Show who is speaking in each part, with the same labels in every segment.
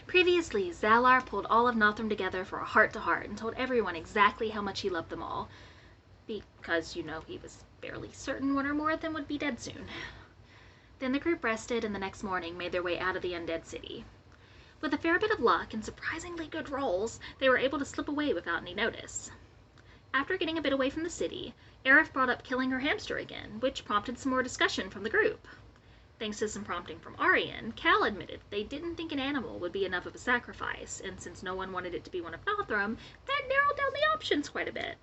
Speaker 1: Previously, Zallar pulled all of Nothrum together for a heart-to-heart and told everyone exactly how much he loved them all. Because, he was fairly certain one or more of them would be dead soon. Then the group rested and the next morning made their way out of the undead city. With a fair bit of luck and surprisingly good rolls, they were able to slip away without any notice. After getting a bit away from the city, Aerith brought up killing her hamster again, which prompted some more discussion from the group. Thanks to some prompting from Arian, Cal admitted they didn't think an animal would be enough of a sacrifice, and since no one wanted it to be one of Nothrum, that narrowed down the options quite a bit.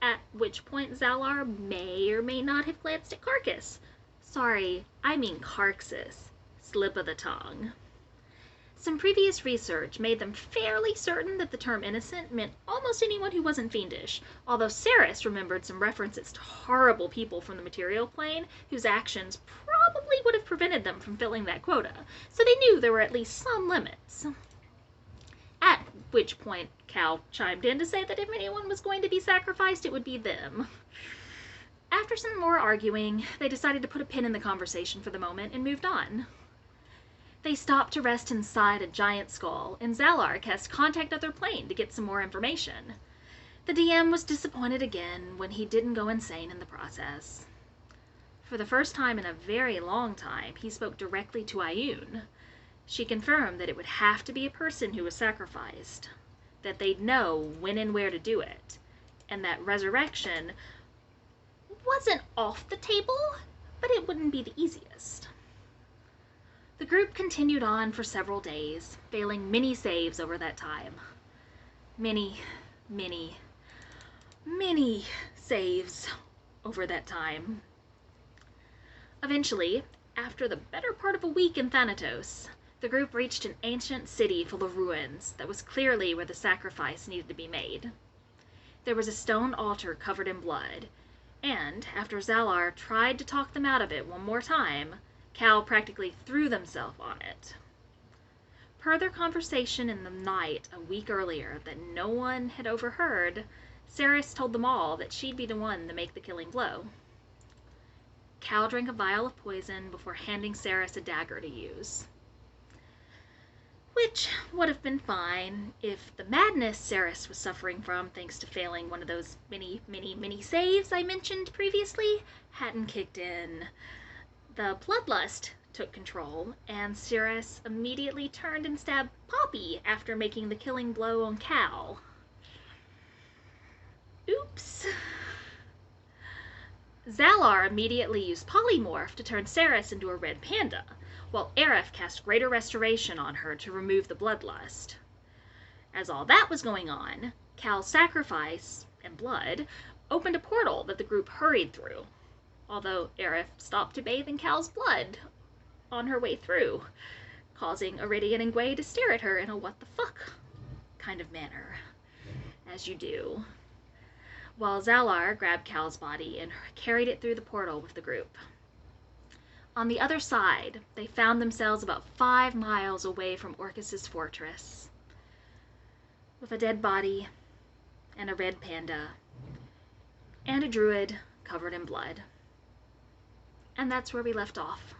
Speaker 1: At which point Zallar may or may not have glanced at Carcass. Sorry, I mean Carxus. Slip of the tongue. Some previous research made them fairly certain that the term innocent meant almost anyone who wasn't fiendish, although Ceres remembered some references to horrible people from the material plane whose actions probably would have prevented them from filling that quota, so they knew there were at least some limits. At which point Cal chimed in to say that if anyone was going to be sacrificed, it would be them. After some more arguing, they decided to put a pin in the conversation for the moment and moved on. They stopped to rest inside a giant skull, and Zallar cast Contact Other Plane to get some more information. The DM was disappointed again when he didn't go insane in the process. For the first time in a very long time, he spoke directly to Ioun. She confirmed that it would have to be a person who was sacrificed, that they'd know when and where to do it, and that resurrection wasn't off the table, but it wouldn't be the easiest. The group continued on for several days, failing many saves over that time. Many saves over that time. Eventually, after the better part of a week in Thanatos, the group reached an ancient city full of ruins that was clearly where the sacrifice needed to be made. There was a stone altar covered in blood, and after Zallar tried to talk them out of it one more time, Cal practically threw themselves on it. Per their conversation in the night a week earlier that no one had overheard, Ceres told them all that she'd be the one to make the killing blow. Cal drank a vial of poison before handing Ceres a dagger to use. Which would have been fine if the madness Ceres was suffering from, thanks to failing one of those many saves I mentioned previously, hadn't kicked in. The bloodlust took control, and Ceres immediately turned and stabbed Poppy after making the killing blow on Cal. Oops. Zallar immediately used Polymorph to turn Ceres into a red panda, while Aerith cast Greater Restoration on her to remove the bloodlust. As all that was going on, Cal's sacrifice and blood opened a portal that the group hurried through, although Aerith stopped to bathe in Cal's blood on her way through, causing Iridian and Gwei to stare at her in a what the fuck kind of manner, as you do, while Zallar grabbed Cal's body and carried it through the portal with the group. On the other side, they found themselves about 5 miles away from Orcus's fortress, with a dead body, and a red panda, and a druid covered in blood. And that's where we left off.